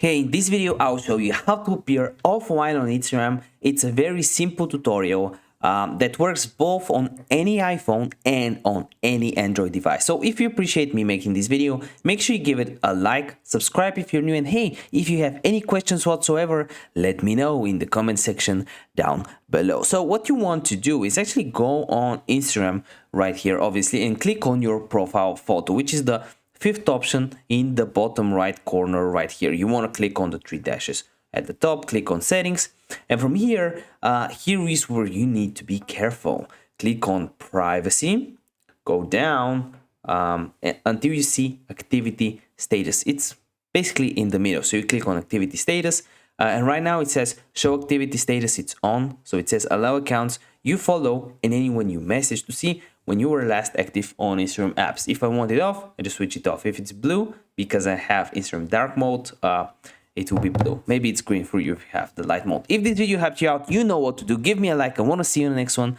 Hey, in this video, I'll show you how to appear offline on Instagram. It's a very simple tutorial that works both on any iPhone and on any Android device. So if you appreciate me making this video, make sure you give it a like, subscribe if you're new, and hey, if you have any questions whatsoever, let me know in the comment section down below. So what you want to do is actually go on Instagram right here, obviously, and click on your profile photo, which is the fifth option in the bottom right corner right here. You want to click on the three dashes at the top, click on settings, and from here, here is where you need to be careful. Click on privacy, go down until you see activity status. It's basically in the middle. So you click on activity status, and right now it says show activity status, it's on. So it says allow accounts you follow and anyone you message to see when you were last active on Instagram apps. If I want it off, I just switch it off. If it's blue, because I have Instagram dark mode, it will be blue. Maybe it's green for you if you have the light mode. If this video helped you out, you know what to do. Give me a like. I want to see you in the next one.